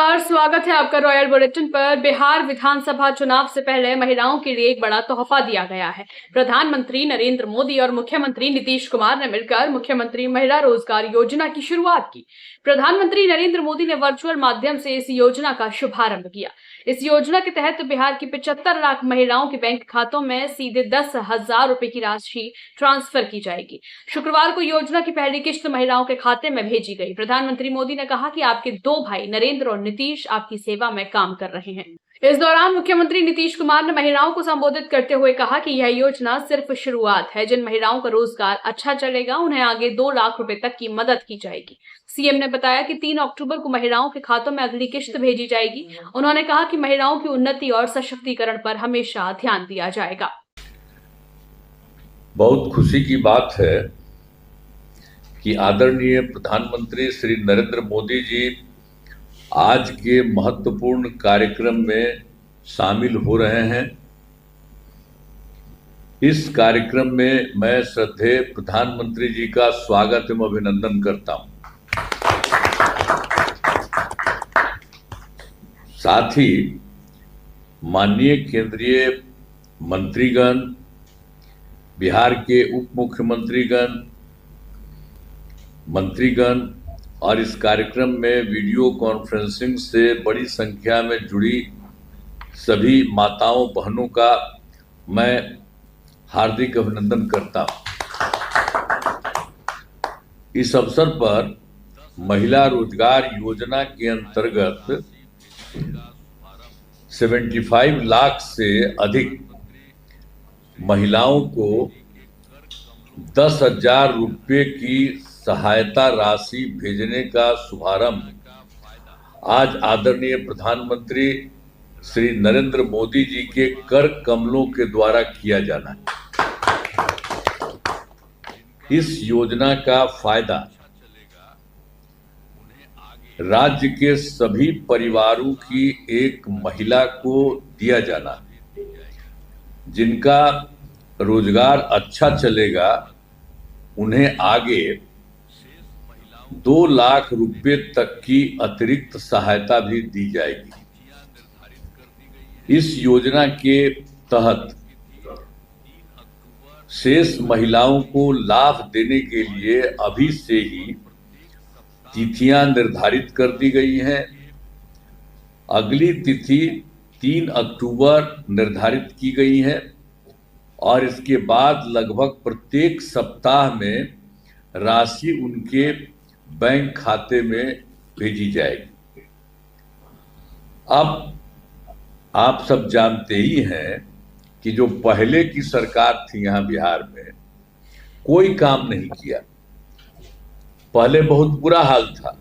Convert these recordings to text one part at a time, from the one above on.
नमस्कार, स्वागत है आपका रॉयल बुलेटिन पर। बिहार विधानसभा चुनाव से पहले महिलाओं के लिए एक बड़ा तोहफा दिया गया है। प्रधानमंत्री नरेंद्र मोदी और मुख्यमंत्री नीतीश कुमार ने मिलकर मुख्यमंत्री महिला रोजगार योजना की शुरुआत की। प्रधानमंत्री नरेंद्र मोदी ने वर्चुअल माध्यम से इस योजना का शुभारंभ किया। इस योजना के तहत बिहार की 75 लाख महिलाओं के बैंक खातों में सीधे 10,000 रुपए की राशि ट्रांसफर की जाएगी। शुक्रवार को योजना की पहली किश्त महिलाओं के खाते में भेजी गई। प्रधानमंत्री मोदी ने कहा कि आपके दो भाई नरेंद्र और नीतीश आपकी सेवा में काम कर रहे हैं। इस दौरान मुख्यमंत्री नीतीश कुमार ने महिलाओं को संबोधित करते हुए कहा कि यह योजना सिर्फ शुरुआत है। जिन महिलाओं का रोजगार अच्छा चलेगा उन्हें आगे 2 लाख रुपए तक की मदद की जाएगी। सीएम ने बताया कि 3 अक्टूबर को महिलाओं के खातों में अगली किश्त भेजी जाएगी। उन्होंने कहा कि महिलाओं की उन्नति और सशक्तिकरण पर हमेशा ध्यान दिया जाएगा। बहुत खुशी की बात है कि आदरणीय प्रधानमंत्री श्री नरेंद्र मोदी जी आज के महत्वपूर्ण कार्यक्रम में शामिल हो रहे हैं। इस कार्यक्रम में मैं श्रद्धेय प्रधानमंत्री जी का स्वागत एवं अभिनंदन करता हूं। साथ ही माननीय केंद्रीय मंत्रीगण, बिहार के उप मुख्यमंत्रीगण, मंत्रीगण और इस कार्यक्रम में वीडियो कॉन्फ्रेंसिंग से बड़ी संख्या में जुड़ी सभी माताओं बहनों का मैं हार्दिक अभिनंदन करता हूं। इस अवसर पर महिला रोजगार योजना के अंतर्गत 75 लाख से अधिक महिलाओं को 10,000 रुपये की सहायता राशि भेजने का शुभारंभ आज आदरणीय प्रधानमंत्री श्री नरेंद्र मोदी जी के कर कमलों के द्वारा किया जाना है। इस योजना का फायदा राज्य के सभी परिवारों की एक महिला को दिया जाना, जिनका रोजगार अच्छा चलेगा उन्हें आगे 2 लाख रुपए तक की अतिरिक्त सहायता भी दी जाएगी। इस योजना के तहत शेष महिलाओं को लाभ देने के लिए अभी से ही तिथियां निर्धारित कर दी गई हैं। अगली तिथि 3 अक्टूबर निर्धारित की गई है और इसके बाद लगभग प्रत्येक सप्ताह में राशि उनके बैंक खाते में भेजी जाएगी। अब आप सब जानते ही हैं कि जो पहले की सरकार थी यहाँ बिहार में, कोई काम नहीं किया। पहले बहुत बुरा हाल था।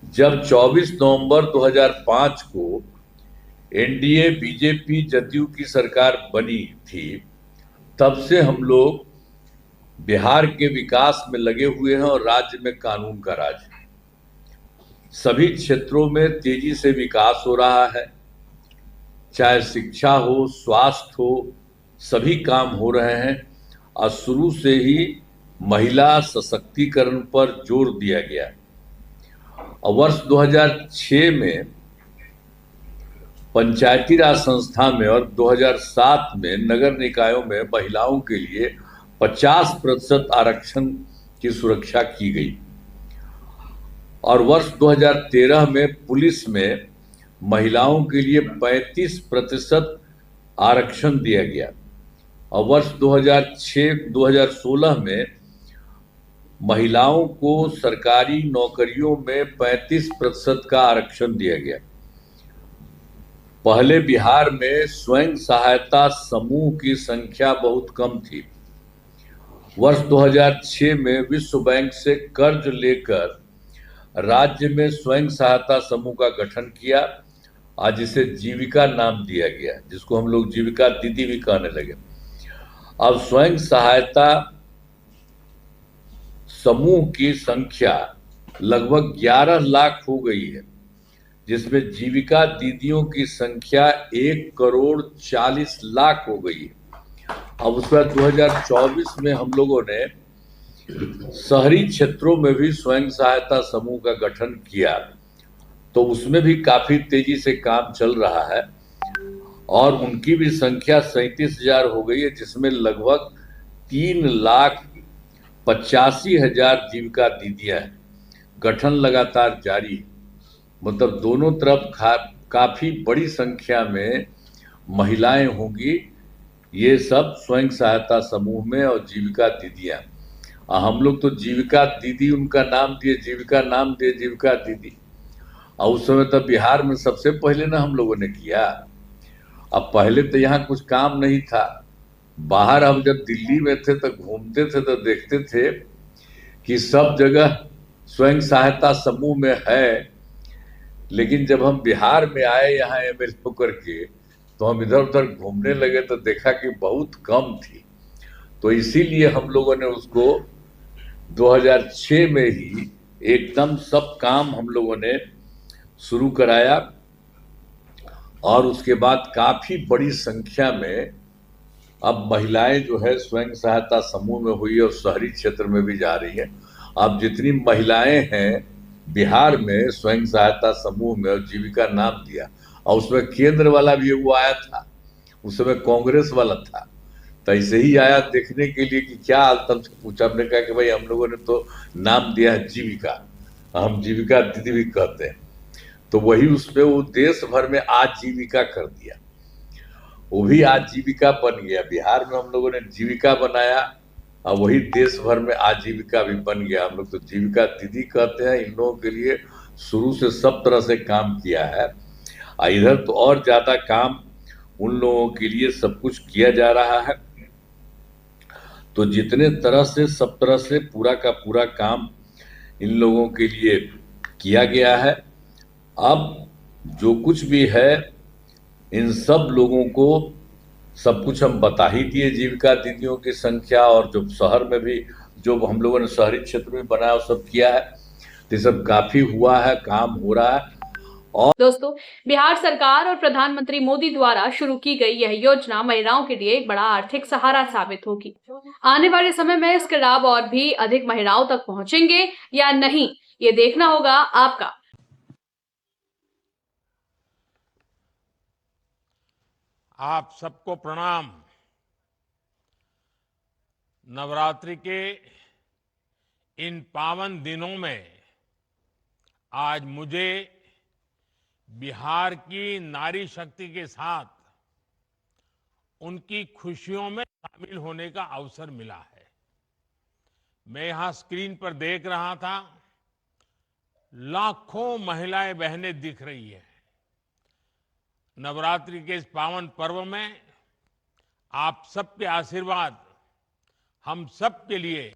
जब 24 नवंबर 2005 को एनडीए बीजेपी जदयू की सरकार बनी थी, तब से हम लोग बिहार के विकास में लगे हुए हैं और राज्य में कानून का राज है। सभी क्षेत्रों में तेजी से विकास हो रहा है, चाहे शिक्षा हो, स्वास्थ्य हो, सभी काम हो रहे हैं और शुरू से ही महिला सशक्तिकरण पर जोर दिया गया। और वर्ष 2006 में पंचायती राज संस्था में और 2007 में नगर निकायों में महिलाओं के लिए 50% आरक्षण की सुरक्षा की गई और वर्ष 2013 में पुलिस में महिलाओं के लिए 35% आरक्षण दिया गया और वर्ष 2016 में महिलाओं को सरकारी नौकरियों में 35% का आरक्षण दिया गया। पहले बिहार में स्वयं सहायता समूह की संख्या बहुत कम थी। वर्ष 2006 में विश्व बैंक से कर्ज लेकर राज्य में स्वयं सहायता समूह का गठन किया, आज इसे जीविका नाम दिया गया, जिसको हम लोग जीविका दीदी भी कहने लगे। अब स्वयं सहायता समूह की संख्या लगभग 11 लाख हो गई है, जिसमें जीविका दीदियों की संख्या 1,40,00,000 हो गई है। अब उसके बाद 2024 में हम लोगों ने शहरी क्षेत्रों में भी स्वयं सहायता समूह का गठन किया, तो उसमें भी काफी तेजी से काम चल रहा है और उनकी भी संख्या 37,000 हो गई है, जिसमें लगभग 3,85,000 जीविका दीदियां हैं। गठन लगातार जारी है। मतलब दोनों तरफ काफी बड़ी संख्या में महिलाएं होंगी। ये सब स्वयं सहायता समूह में और जीविका दीदियां। हम लोग तो जीविका दीदी उनका नाम दिए, जीविका नाम दिए, जीविका दीदी। और उस समय तक बिहार में सबसे पहले ना हम लोगों ने किया। अब पहले तो यहाँ कुछ काम नहीं था। बाहर हम जब दिल्ली में थे तो घूमते थे तो देखते थे कि सब जगह स्वयं सहायता समूह में है, लेकिन जब हम बिहार में आए यहाँ एमएलए होकर के, तो हम इधर उधर घूमने लगे तो देखा कि बहुत कम थी। तो इसीलिए हम लोगों ने उसको 2006 में ही एकदम सब काम हम लोगों ने शुरू कराया और उसके बाद काफी बड़ी संख्या में अब महिलाएं जो है स्वयं सहायता समूह में हुई और शहरी क्षेत्र में भी जा रही है। अब जितनी महिलाएं हैं बिहार में स्वयं सहायता समूह में, और जीविका नाम दिया, और उसमें केंद्र वाला भी वो आया था, उस समय कांग्रेस वाला था, तो ऐसे ही आया देखने के लिए कि क्या हाल। तब से पूछा, हमने कहा कि भाई हम लोगों ने तो नाम दिया है जीविका, हम जीविका दीदी भी कहते हैं। तो वही उसमें वो देश भर में आजीविका कर दिया, वो भी आजीविका बन गया। बिहार में हम लोगों ने जीविका बनाया और वही देश भर में आजीविका भी बन गया। हम लोग तो जीविका दीदी कहते हैं। इन लोगों के लिए शुरू से सब तरह से काम किया है। इधर तो और ज्यादा काम उन लोगों के लिए सब कुछ किया जा रहा है। तो जितने तरह से सब तरह से पूरा का पूरा काम इन लोगों के लिए किया गया है। अब जो कुछ भी है इन सब लोगों को सब कुछ हम बता ही दिए। जीविका दीदियों की संख्या, और जो शहर में भी जो हम लोगों ने शहरी क्षेत्र में बनाया वो सब किया है। तो ये सब काफी हुआ है, काम हो रहा है। दोस्तों, बिहार सरकार और प्रधानमंत्री मोदी द्वारा शुरू की गई यह योजना महिलाओं के लिए एक बड़ा आर्थिक सहारा साबित होगी। आने वाले समय में इसके लाभ और भी अधिक महिलाओं तक पहुंचेंगे या नहीं, ये देखना होगा आपका। आप सबको प्रणाम। नवरात्रि के इन पावन दिनों में आज मुझे बिहार की नारी शक्ति के साथ उनकी खुशियों में शामिल होने का अवसर मिला है। मैं यहां स्क्रीन पर देख रहा था, लाखों महिलाएं बहनें दिख रही है। नवरात्रि के इस पावन पर्व में आप सबके आशीर्वाद हम सब के लिए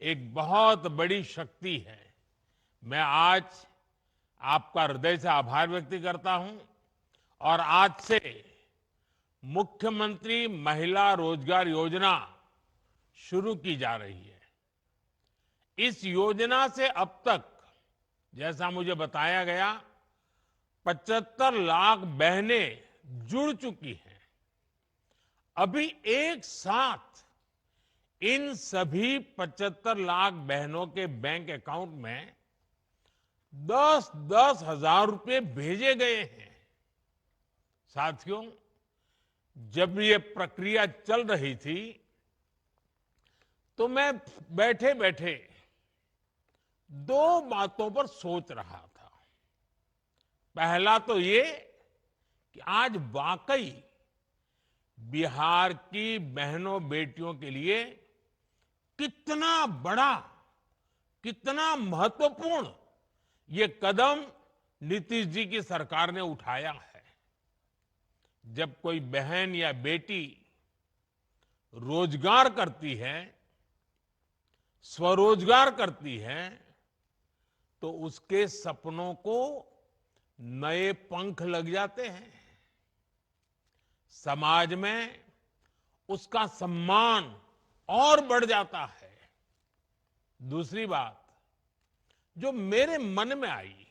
एक बहुत बड़ी शक्ति है। मैं आज आपका हृदय से आभार व्यक्त करता हूं और आज से मुख्यमंत्री महिला रोजगार योजना शुरू की जा रही है। इस योजना से अब तक, जैसा मुझे बताया गया, 75 लाख बहनें जुड़ चुकी हैं। अभी एक साथ इन सभी 75 लाख बहनों के बैंक अकाउंट में 10-10 हजार रुपए भेजे गए हैं। साथियों, जब ये प्रक्रिया चल रही थी तो मैं बैठे बैठे दो बातों पर सोच रहा था। पहला तो ये कि आज वाकई बिहार की बहनों बेटियों के लिए कितना बड़ा, कितना महत्वपूर्ण ये कदम नीतीश जी की सरकार ने उठाया है। जब कोई बहन या बेटी रोजगार करती है, स्वरोजगार करती है, तो उसके सपनों को नए पंख लग जाते हैं। समाज में उसका सम्मान और बढ़ जाता है। दूसरी बात जो मेरे मन में आई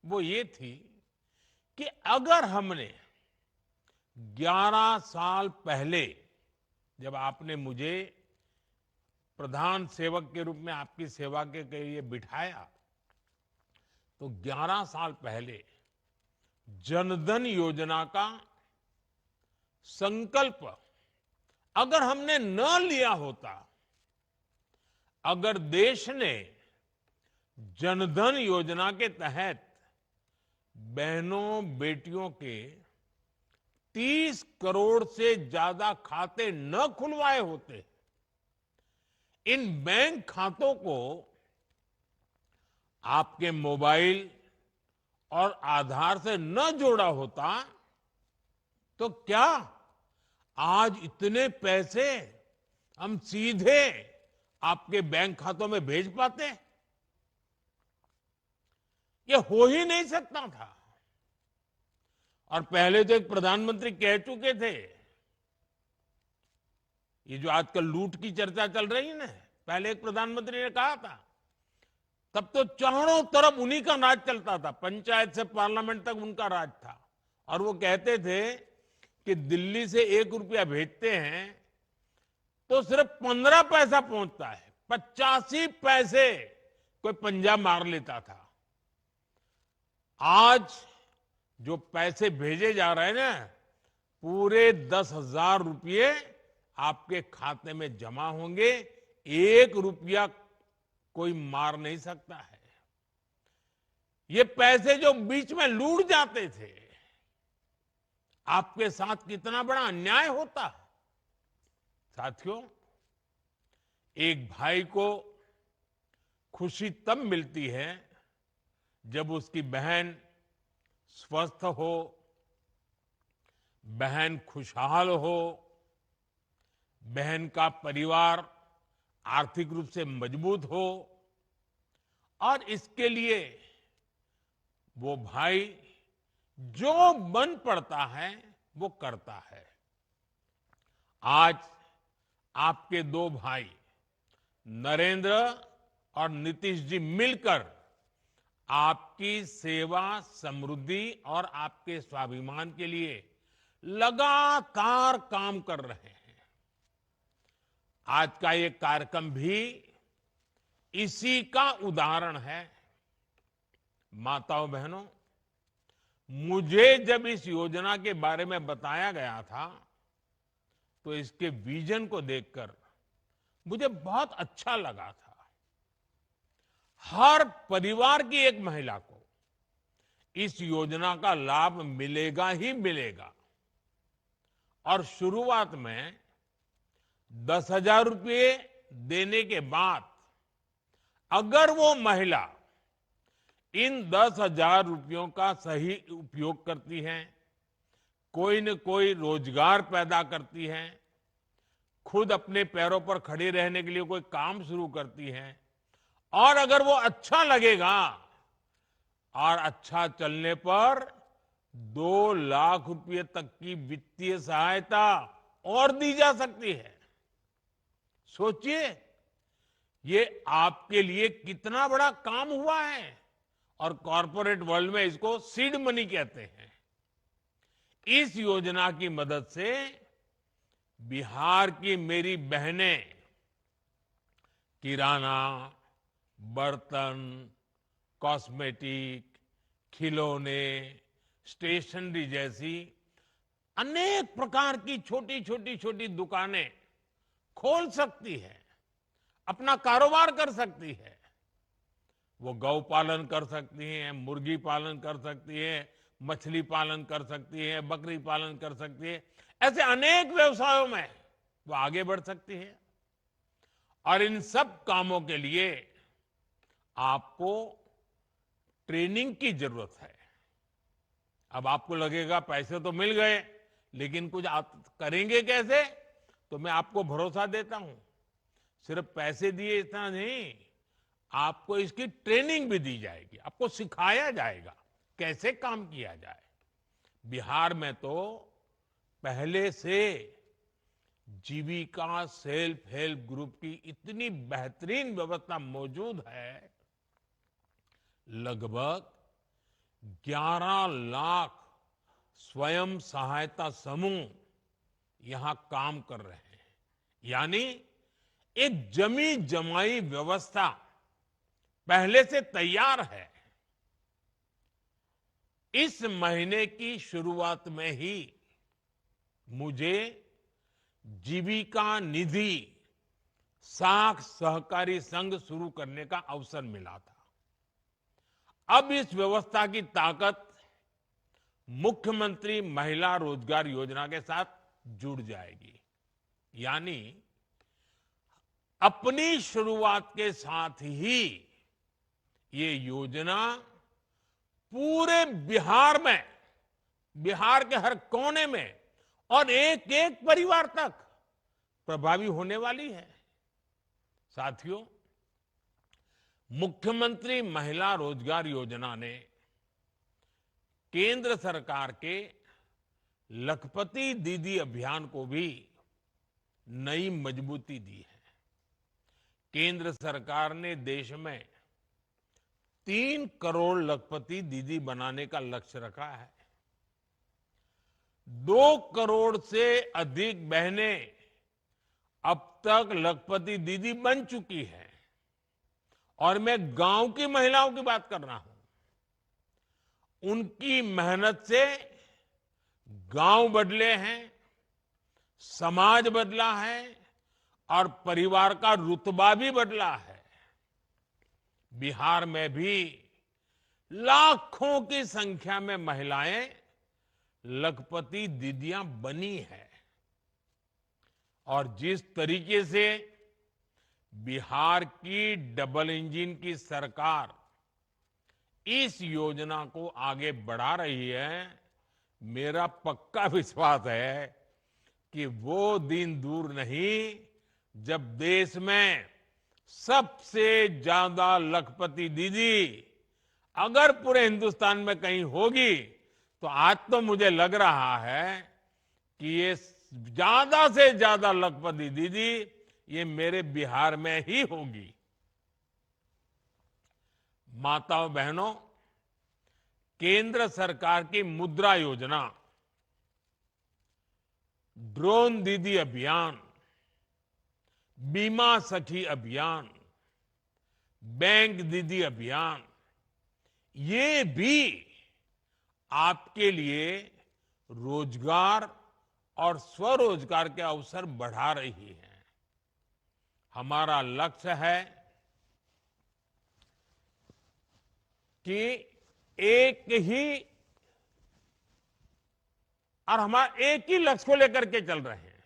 वो ये थी कि अगर हमने 11 साल पहले, जब आपने मुझे प्रधान सेवक के रूप में आपकी सेवा के लिए बिठाया, तो 11 साल पहले जनधन योजना का संकल्प अगर हमने न लिया होता, अगर देश ने जनधन योजना के तहत बहनों बेटियों के 30 करोड़ से ज्यादा खाते न खुलवाए होते, इन बैंक खातों को आपके मोबाइल और आधार से न जोड़ा होता, तो क्या आज इतने पैसे हम सीधे आपके बैंक खातों में भेज पाते? ये हो ही नहीं सकता था। और पहले तो एक प्रधानमंत्री कह चुके थे, ये जो आजकल लूट की चर्चा चल रही है ना, पहले एक प्रधानमंत्री ने कहा था, तब तो चारों तरफ उन्हीं का राज चलता था, पंचायत से पार्लियामेंट तक उनका राज था। और वो कहते थे कि दिल्ली से 1 रुपया भेजते हैं तो सिर्फ 15 पैसा पहुंचता है, 85 पैसे कोई पंजा मार लेता था। आज जो पैसे भेजे जा रहे हैं ना, पूरे 10,000 रुपये आपके खाते में जमा होंगे, 1 रुपया कोई मार नहीं सकता है। ये पैसे जो बीच में लूट जाते थे, आपके साथ कितना बड़ा अन्याय होता है। साथियों, एक भाई को खुशी तब मिलती है जब उसकी बहन स्वस्थ हो, बहन खुशहाल हो, बहन का परिवार आर्थिक रूप से मजबूत हो, और इसके लिए वो भाई जो बन पड़ता है वो करता है। आज आपके 2 भाई नरेंद्र और नीतीश जी मिलकर आपकी सेवा, समृद्धि और आपके स्वाभिमान के लिए लगातार काम कर रहे हैं। आज का ये कार्यक्रम भी इसी का उदाहरण है। माताओं बहनों, मुझे जब इस योजना के बारे में बताया गया था, तो इसके विजन को देखकर मुझे बहुत अच्छा लगा था। हर परिवार की एक महिला को इस योजना का लाभ मिलेगा ही मिलेगा। और शुरुआत में 10,000 रुपये देने के बाद अगर वो महिला इन 10,000 रुपयों का सही उपयोग करती है, कोई न कोई रोजगार पैदा करती है, खुद अपने पैरों पर खड़ी रहने के लिए कोई काम शुरू करती है, और अगर वो अच्छा लगेगा और अच्छा चलने पर 2 लाख रुपए तक की वित्तीय सहायता और दी जा सकती है। सोचिए, ये आपके लिए कितना बड़ा काम हुआ है। और कॉर्पोरेट वर्ल्ड में इसको सीड मनी कहते हैं। इस योजना की मदद से बिहार की मेरी बहनें किराना, बर्तन, कॉस्मेटिक, खिलौने, स्टेशनरी जैसी अनेक प्रकार की छोटी दुकानें खोल सकती है, अपना कारोबार कर सकती है। वो गौ पालन कर सकती हैं, मुर्गी पालन कर सकती है, मछली पालन कर सकती है, बकरी पालन कर सकती है। ऐसे अनेक व्यवसायों में वो आगे बढ़ सकती है। और इन सब कामों के लिए आपको ट्रेनिंग की जरूरत है। अब आपको लगेगा पैसे तो मिल गए, लेकिन कुछ आप करेंगे कैसे? तो मैं आपको भरोसा देता हूं, सिर्फ पैसे दिए इतना नहीं, आपको इसकी ट्रेनिंग भी दी जाएगी, आपको सिखाया जाएगा कैसे काम किया जाए। बिहार में तो पहले से जीविका सेल्फ हेल्प ग्रुप की इतनी बेहतरीन व्यवस्था मौजूद है, लगभग 11 लाख स्वयं सहायता समूह यहां काम कर रहे हैं। यानी एक जमी जमाई व्यवस्था पहले से तैयार है। इस महीने की शुरुआत में ही मुझे जीविका निधि साख सहकारी संघ शुरू करने का अवसर मिला था। अब इस व्यवस्था की ताकत मुख्यमंत्री महिला रोजगार योजना के साथ जुड़ जाएगी। यानी अपनी शुरुआत के साथ ही ये योजना पूरे बिहार में, बिहार के हर कोने में और एक एक परिवार तक प्रभावी होने वाली है। साथियों, मुख्यमंत्री महिला रोजगार योजना ने केंद्र सरकार के लखपति दीदी अभियान को भी नई मजबूती दी है। केंद्र सरकार ने देश में 3 करोड़ लखपति दीदी बनाने का लक्ष्य रखा है। 2 करोड़ से अधिक बहनें अब तक लखपति दीदी बन चुकी है और मैं गांव की महिलाओं की बात कर रहा हूं। उनकी मेहनत से गांव बदले हैं, समाज बदला है और परिवार का रुतबा भी बदला है। बिहार में भी लाखों की संख्या में महिलाएं लखपति दीदियां बनी है और जिस तरीके से बिहार की डबल इंजन की सरकार इस योजना को आगे बढ़ा रही है, मेरा पक्का विश्वास है कि वो दिन दूर नहीं जब देश में सबसे ज्यादा लखपति दीदी अगर पूरे हिंदुस्तान में कहीं होगी तो आज तो मुझे लग रहा है कि ये ज्यादा से ज्यादा लखपति दीदी ये मेरे बिहार में ही होगी। माताओं बहनों, केंद्र सरकार की मुद्रा योजना, ड्रोन दीदी अभियान, बीमा सखी अभियान, बैंक दीदी अभियान, ये भी आपके लिए रोजगार और स्वरोजगार के अवसर बढ़ा रही है। हमारा लक्ष्य है कि एक ही लक्ष्य को लेकर के चल रहे हैं,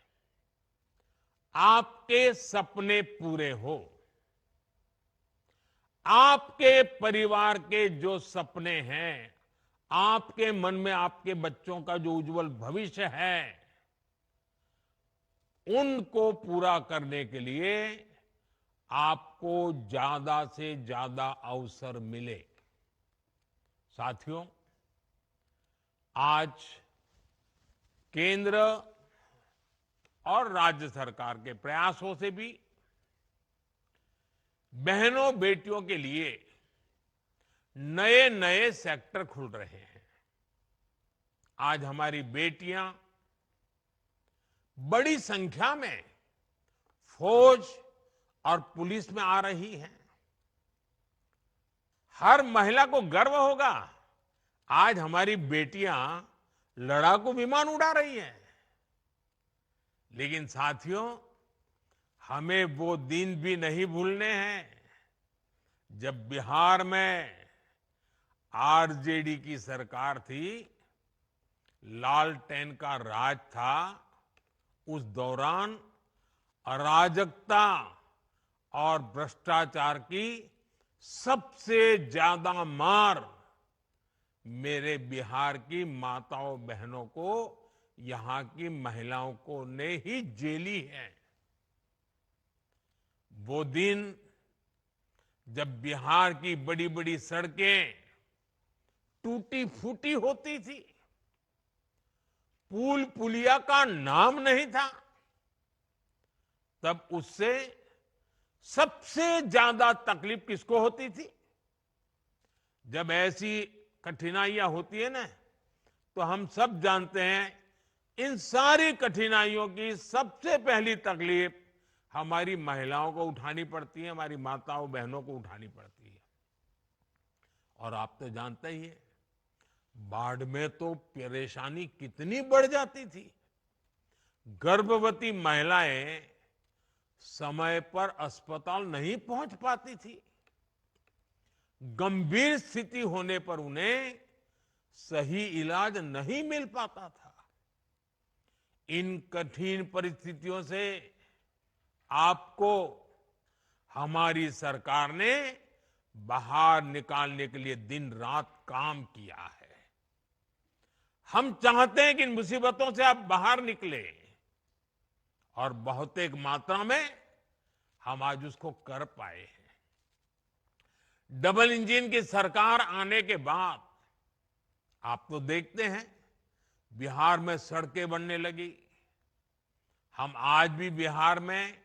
आपके सपने पूरे हो। आपके परिवार के जो सपने हैं, आपके मन में आपके बच्चों का जो उज्जवल भविष्य है, उनको पूरा करने के लिए आपको ज्यादा से ज्यादा अवसर मिले। साथियों, आज केंद्र और राज्य सरकार के प्रयासों से भी बहनों बेटियों के लिए नए नए सेक्टर खुल रहे हैं। आज हमारी बेटियां बड़ी संख्या में फौज और पुलिस में आ रही हैं। हर महिला को गर्व होगा, आज हमारी बेटियां लड़ाकू विमान उड़ा रही हैं। लेकिन साथियों, हमें वो दिन भी नहीं भूलने हैं जब बिहार में आरजेडी की सरकार थी, लालटेन का राज था। उस दौरान अराजकता और भ्रष्टाचार की सबसे ज्यादा मार मेरे बिहार की माताओं बहनों को, यहां की महिलाओं को ने ही झेली है। वो दिन जब बिहार की बड़ी बड़ी सड़कें टूटी फूटी होती थी, पुल पुलिया का नाम नहीं था, तब उससे सबसे ज्यादा तकलीफ किसको होती थी? जब ऐसी कठिनाइयां होती है ना, तो हम सब जानते हैं इन सारी कठिनाइयों की सबसे पहली तकलीफ हमारी महिलाओं को उठानी पड़ती है, हमारी माताओं बहनों को उठानी पड़ती है। और आप तो जानते ही हैं, बाढ़ में तो परेशानी कितनी बढ़ जाती थी। गर्भवती महिलाएं समय पर अस्पताल नहीं पहुंच पाती थी। गंभीर स्थिति होने पर उन्हें सही इलाज नहीं मिल पाता था। इन कठिन परिस्थितियों से आपको हमारी सरकार ने बाहर निकालने के लिए दिन रात काम किया है। हम चाहते हैं कि इन मुसीबतों से आप बाहर निकले और बहुतेक मात्रा में हम आज उसको कर पाए हैं। डबल इंजन की सरकार आने के बाद आप तो देखते हैं बिहार में सड़कें बनने लगी। हम आज भी बिहार में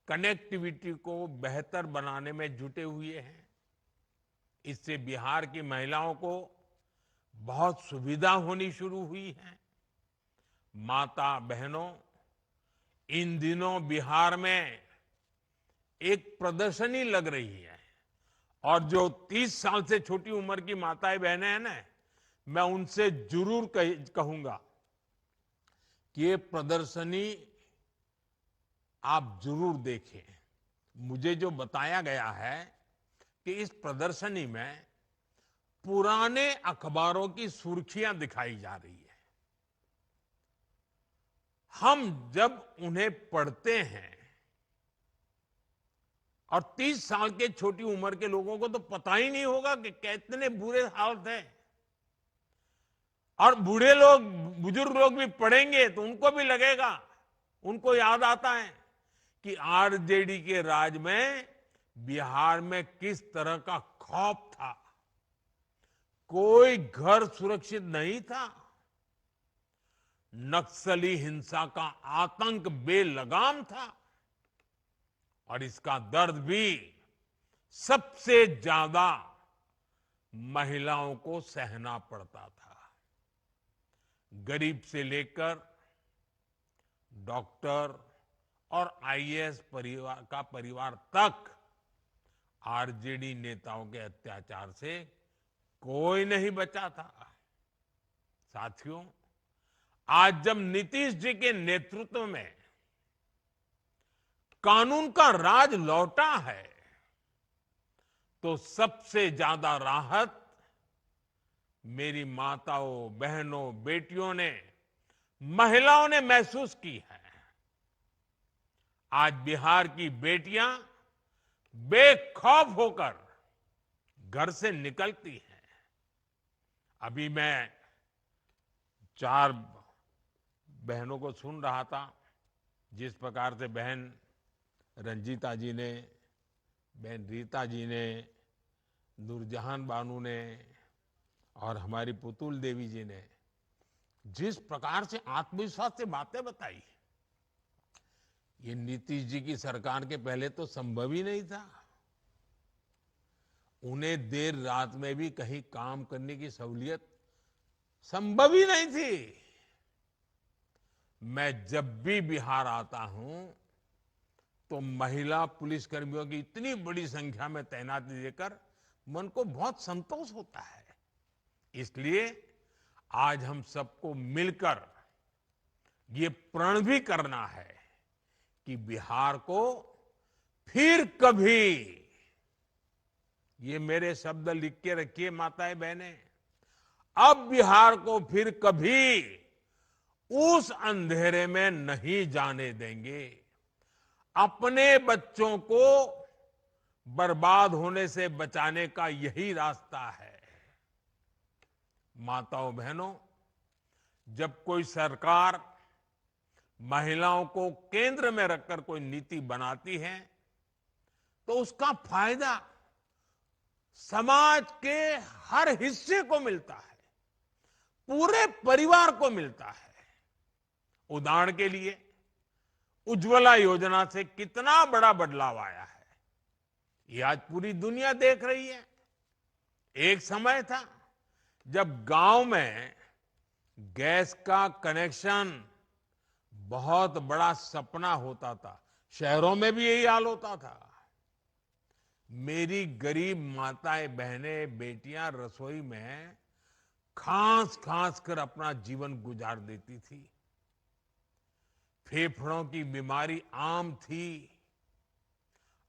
कनेक्टिविटी को बेहतर बनाने में जुटे हुए हैं। इससे बिहार की महिलाओं को बहुत सुविधा होनी शुरू हुई है। माता बहनों, इन दिनों बिहार में एक प्रदर्शनी लग रही है और जो 30 साल से छोटी उम्र की माताएं बहनें हैं ना, मैं उनसे जरूर कहूंगा कि ये प्रदर्शनी आप जरूर देखें। मुझे जो बताया गया है कि इस प्रदर्शनी में पुराने अखबारों की सुर्खियां दिखाई जा रही है। हम जब उन्हें पढ़ते हैं और 30 साल के छोटी उम्र के लोगों को तो पता ही नहीं होगा कि कितने बुरे हाल थे। और बूढ़े लोग, बुजुर्ग लोग भी पढ़ेंगे तो उनको भी लगेगा, उनको याद आता है कि आरजेडी के राज में बिहार में किस तरह का खौफ था। कोई घर सुरक्षित नहीं था। नक्सली हिंसा का आतंक बेलगाम था और इसका दर्द भी सबसे ज्यादा महिलाओं को सहना पड़ता था। गरीब से लेकर डॉक्टर और आईएएस परिवार तक आरजेडी नेताओं के अत्याचार से कोई नहीं बचा था। साथियों, आज जब नीतीश जी के नेतृत्व में कानून का राज लौटा है तो सबसे ज्यादा राहत मेरी माताओं, बहनों, बेटियों ने, महिलाओं ने महसूस की है। आज बिहार की बेटियां बेखौफ होकर घर से निकलती हैं। अभी मैं 4 बहनों को सुन रहा था, जिस प्रकार से बहन रंजीता जी ने, बहन रीता जी ने, नूरजहान बानू ने और हमारी पुतुल देवी जी ने जिस प्रकार से आत्मविश्वास से बातें बताई, ये नीतीश जी की सरकार के पहले तो संभव ही नहीं था। उन्हें देर रात में भी कहीं काम करने की सहूलियत संभव ही नहीं थी। मैं जब भी बिहार आता हूं तो महिला पुलिसकर्मियों की इतनी बड़ी संख्या में तैनाती देकर मन को बहुत संतोष होता है। इसलिए आज हम सबको मिलकर ये प्रण भी करना है कि बिहार को फिर कभी, ये मेरे शब्द लिख के रखिए माताएं बहनें, अब बिहार को फिर कभी उस अंधेरे में नहीं जाने देंगे। अपने बच्चों को बर्बाद होने से बचाने का यही रास्ता है। माताओं बहनों, जब कोई सरकार महिलाओं को केंद्र में रखकर कोई नीति बनाती है तो उसका फायदा समाज के हर हिस्से को मिलता है, पूरे परिवार को मिलता है। उदाहरण के लिए उज्ज्वला योजना से कितना बड़ा बदलाव आया है, ये आज पूरी दुनिया देख रही है। एक समय था जब गांव में गैस का कनेक्शन बहुत बड़ा सपना होता था, शहरों में भी यही हाल होता था। मेरी गरीब माताएं, बहनें, बेटियां रसोई में खांस खांस कर अपना जीवन गुजार देती थी। फेफड़ों की बीमारी आम थी,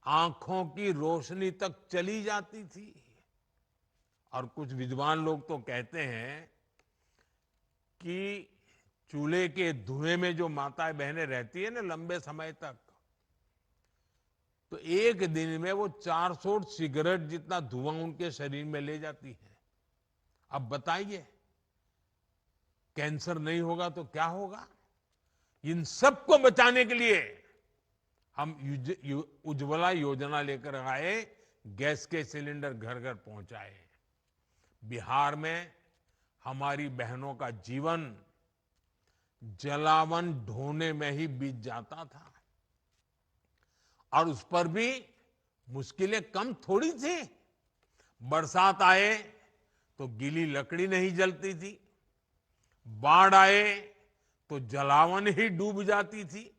आंखों की रोशनी तक चली जाती थी। और कुछ विद्वान लोग तो कहते हैं कि चूल्हे के धुएं में जो माताएं बहनें रहती है ना लंबे समय तक, तो एक दिन में वो 400 सिगरेट जितना धुआं उनके शरीर में ले जाती है। अब बताइए, कैंसर नहीं होगा तो क्या होगा? इन सबको बचाने के लिए हम उज्ज्वला योजना लेकर आए, गैस के सिलेंडर घर घर पहुंचाए। बिहार में हमारी बहनों का जीवन जलावन ढोने में ही बीत जाता था, और उस पर भी मुश्किलें कम थोड़ी थी। बरसात आए तो गीली लकड़ी नहीं जलती थी, बाढ़ आए तो जलावन ही डूब जाती थी।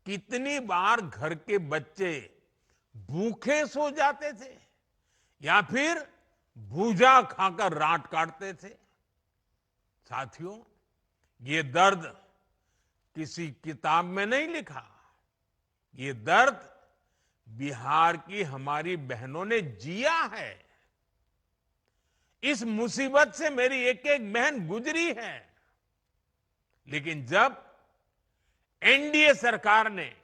कितनी बार घर के बच्चे भूखे सो जाते थे या फिर भूजा खाकर रात काटते थे। साथियों, ये दर्द किसी किताब में नहीं लिखा, ये दर्द बिहार की हमारी बहनों ने जिया है। इस मुसीबत से मेरी एक एक बहन गुजरी है। लेकिन जब एनडीए सरकार ने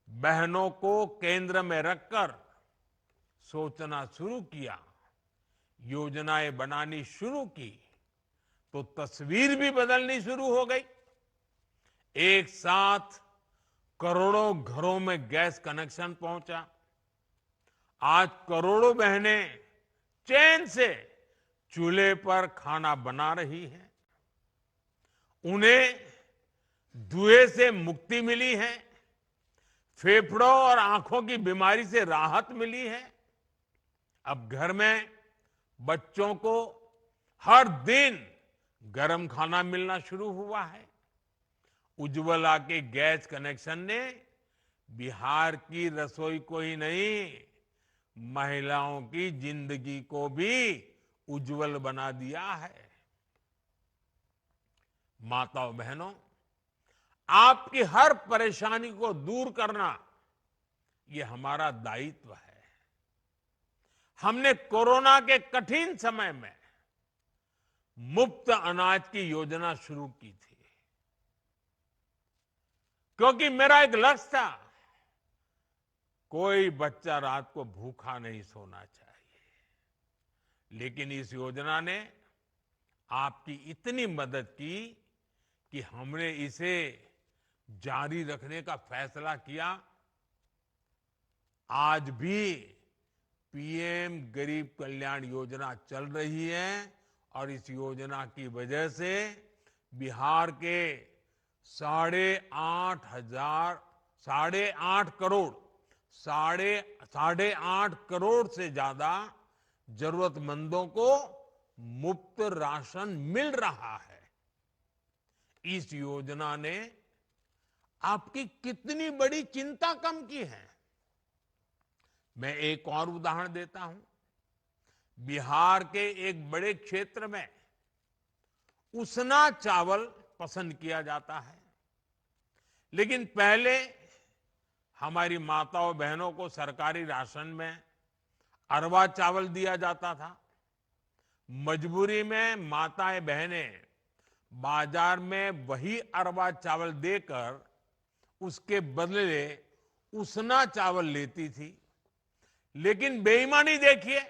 बहनों को केंद्र में रखकर सोचना शुरू किया, योजनाएं बनानी शुरू की, तो तस्वीर भी बदलनी शुरू हो गई। एक साथ करोड़ों घरों में गैस कनेक्शन पहुंचा। आज करोड़ों बहनें चैन से चूल्हे पर खाना बना रही हैं। उन्हें धुएं से मुक्ति मिली है, फेफड़ों और आंखों की बीमारी से राहत मिली है। अब घर में बच्चों को हर दिन गरम खाना मिलना शुरू हुआ है। उज्ज्वला के गैस कनेक्शन ने बिहार की रसोई को ही नहीं, महिलाओं की जिंदगी को भी उज्जवल बना दिया है। माताओं बहनों, आपकी हर परेशानी को दूर करना ये हमारा दायित्व है। हमने कोरोना के कठिन समय में मुफ्त अनाज की योजना शुरू की थी, क्योंकि मेरा एक लक्ष्य था, कोई बच्चा रात को भूखा नहीं सोना चाहिए। लेकिन इस योजना ने आपकी इतनी मदद की कि हमने इसे जारी रखने का फैसला किया। आज भी पीएम गरीब कल्याण योजना चल रही है, और इस योजना की वजह से बिहार के 8.5 करोड़ से ज्यादा जरूरतमंदों को मुफ्त राशन मिल रहा है। इस योजना ने आपकी कितनी बड़ी चिंता कम की है। मैं एक और उदाहरण देता हूं। बिहार के एक बड़े क्षेत्र में उसना चावल पसंद किया जाता है, लेकिन पहले हमारी माताओं बहनों को सरकारी राशन में अरवा चावल दिया जाता था। मजबूरी में माताएं बहनें बाजार में वही अरवा चावल देकर उसके बदले उसना चावल लेती थी। लेकिन बेईमानी देखिए,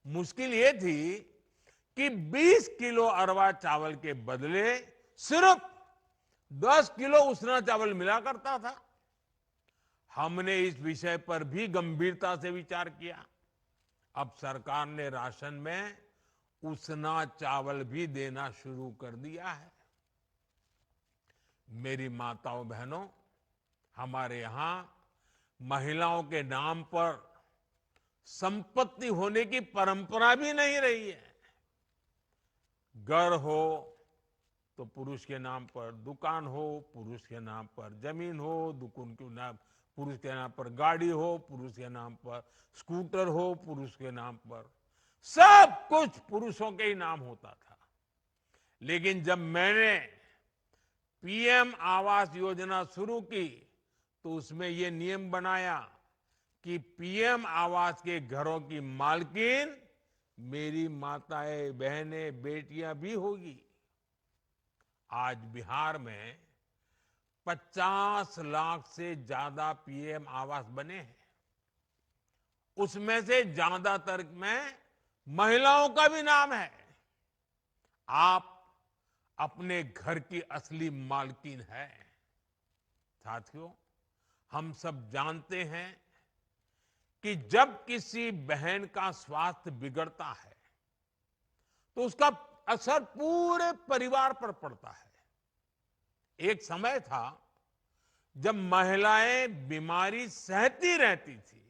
मुश्किल ये थी कि 20 किलो अरवा चावल के बदले सिर्फ 10 किलो उसना चावल मिला करता था। हमने इस विषय पर भी गंभीरता से विचार किया। अब सरकार ने राशन में उसना चावल भी देना शुरू कर दिया है। मेरी माताओं बहनों, हमारे यहां महिलाओं के नाम पर संपत्ति होने की परंपरा भी नहीं रही है। घर हो तो पुरुष के नाम पर, दुकान हो पुरुष के नाम पर, जमीन हो दुकान के नाम पुरुष के नाम पर, गाड़ी हो पुरुष के नाम पर, स्कूटर हो पुरुष के नाम पर, सब कुछ पुरुषों के ही नाम होता था। लेकिन जब मैंने पीएम आवास योजना शुरू की तो उसमें ये नियम बनाया कि पीएम आवास के घरों की मालकिन मेरी माताएं, बहनें, बेटियां भी होगी। आज बिहार में 50 लाख से ज्यादा पीएम आवास बने हैं। उसमें से ज्यादातर में महिलाओं का भी नाम है। आप अपने घर की असली मालकिन है। साथियों, हम सब जानते हैं कि जब किसी बहन का स्वास्थ्य बिगड़ता है तो उसका असर पूरे परिवार पर पड़ता है। एक समय था जब महिलाएं बीमारी सहती रहती थी,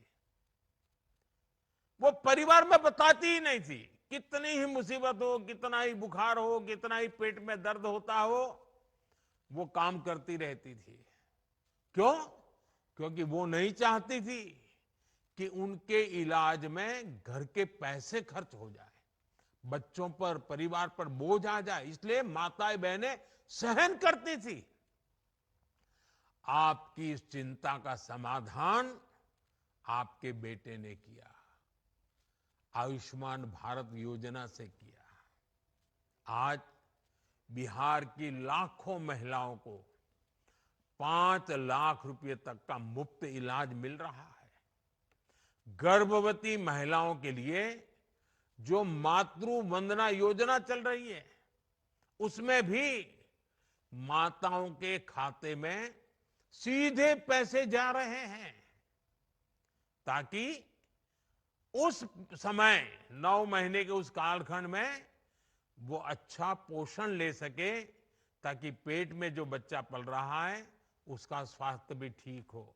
वो परिवार में बताती ही नहीं थी। कितनी ही मुसीबत हो, कितना ही बुखार हो, कितना ही पेट में दर्द होता हो, वो काम करती रहती थी। क्यों? क्योंकि वो नहीं चाहती थी कि उनके इलाज में घर के पैसे खर्च हो जाए, बच्चों पर, परिवार पर बोझ आ जाए। इसलिए माताएं, बहनें सहन करती थी। आपकी इस चिंता का समाधान आपके बेटे ने किया, आयुष्मान भारत योजना से किया। आज बिहार की लाखों महिलाओं को 5 लाख रुपए तक का मुफ्त इलाज मिल रहा है। गर्भवती महिलाओं के लिए जो मातृ वंदना योजना चल रही है, उसमें भी माताओं के खाते में सीधे पैसे जा रहे हैं, ताकि उस समय 9 महीने के उस कालखंड में वो अच्छा पोषण ले सके, ताकि पेट में जो बच्चा पल रहा है उसका स्वास्थ्य भी ठीक हो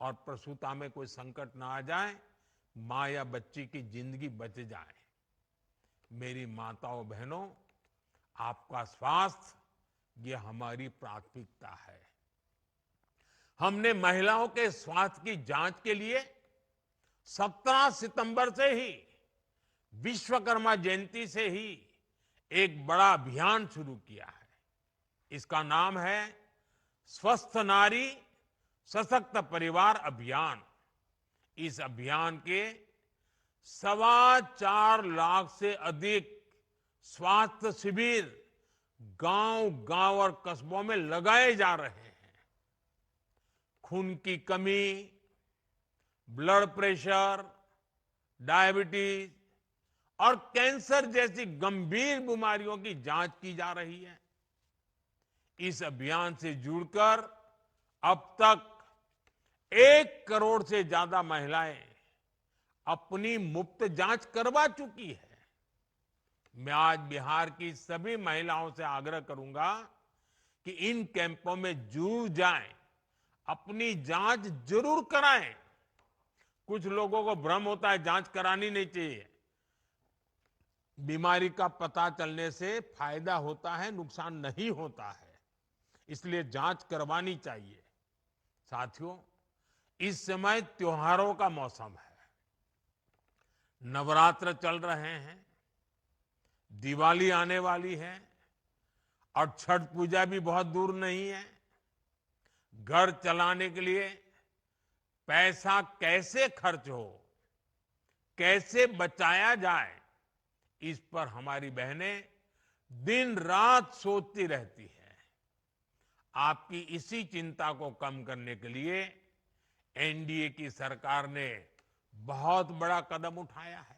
और प्रसूता में कोई संकट ना आ जाए, मां या बच्ची की जिंदगी बच जाए। मेरी माताओं, बहनों, आपका स्वास्थ्य ये हमारी प्राथमिकता है। हमने महिलाओं के स्वास्थ्य की जांच के लिए 17 सितंबर से ही, विश्वकर्मा जयंती से ही एक बड़ा अभियान शुरू किया है। इसका नाम है स्वस्थ नारी सशक्त परिवार अभियान। इस अभियान के 4.25 लाख से अधिक स्वास्थ्य शिविर गांव-गांव और कस्बों में लगाए जा रहे हैं। खून की कमी, ब्लड प्रेशर, डायबिटीज और कैंसर जैसी गंभीर बीमारियों की जांच की जा रही है। इस अभियान से जुड़कर अब तक 1 करोड़ से ज्यादा महिलाएं अपनी मुफ्त जांच करवा चुकी है। मैं आज बिहार की सभी महिलाओं से आग्रह करूंगा कि इन कैंपों में जरूर जाएं, अपनी जांच जरूर कराएं। कुछ लोगों को भ्रम होता है जांच करानी नहीं चाहिए। बीमारी का पता चलने से फायदा होता है, नुकसान नहीं होता है, इसलिए जांच करवानी चाहिए। साथियों, इस समय त्योहारों का मौसम है, नवरात्र चल रहे हैं, दिवाली आने वाली है और छठ पूजा भी बहुत दूर नहीं है। घर चलाने के लिए पैसा कैसे खर्च हो, कैसे बचाया जाए, इस पर हमारी बहनें दिन रात सोचती रहती है। आपकी इसी चिंता को कम करने के लिए एनडीए की सरकार ने बहुत बड़ा कदम उठाया है।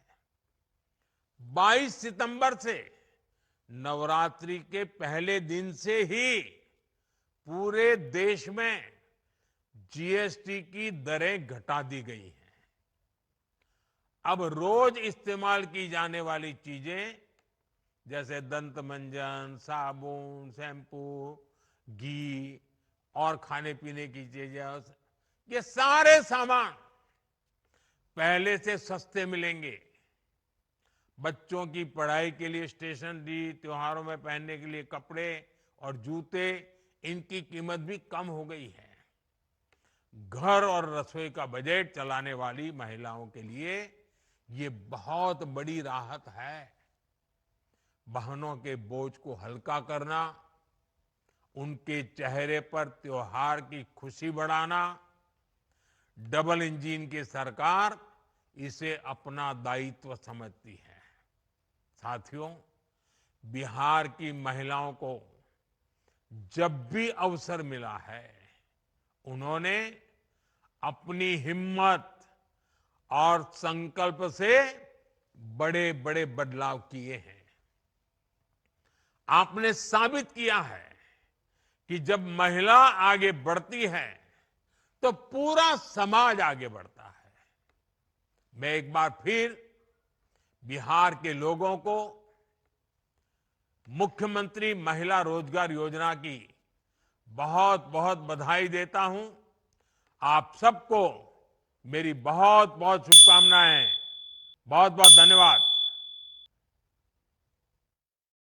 22 सितंबर से नवरात्रि के पहले दिन से ही पूरे देश में जीएसटी की दरें घटा दी गई हैं। अब रोज इस्तेमाल की जाने वाली चीजें जैसे दंत मंजन, साबुन, शैम्पू, घी और खाने पीने की चीजें, ये सारे सामान पहले से सस्ते मिलेंगे। बच्चों की पढ़ाई के लिए स्टेशनरी, त्योहारों में पहनने के लिए कपड़े और जूते, इनकी कीमत भी कम हो गई है। घर और रसोई का बजट चलाने वाली महिलाओं के लिए ये बहुत बड़ी राहत है। बहनों के बोझ को हल्का करना, उनके चेहरे पर त्योहार की खुशी बढ़ाना, डबल इंजन की सरकार इसे अपना दायित्व समझती है। साथियों, बिहार की महिलाओं को जब भी अवसर मिला है, उन्होंने अपनी हिम्मत और संकल्प से बड़े बड़े बदलाव किए हैं। आपने साबित किया है कि जब महिला आगे बढ़ती है तो पूरा समाज आगे बढ़ता है। मैं एक बार फिर बिहार के लोगों को मुख्यमंत्री महिला रोजगार योजना की बहुत बहुत बधाई देता हूं। आप सबको मेरी बहुत बहुत शुभकामनाएं। बहुत बहुत धन्यवाद।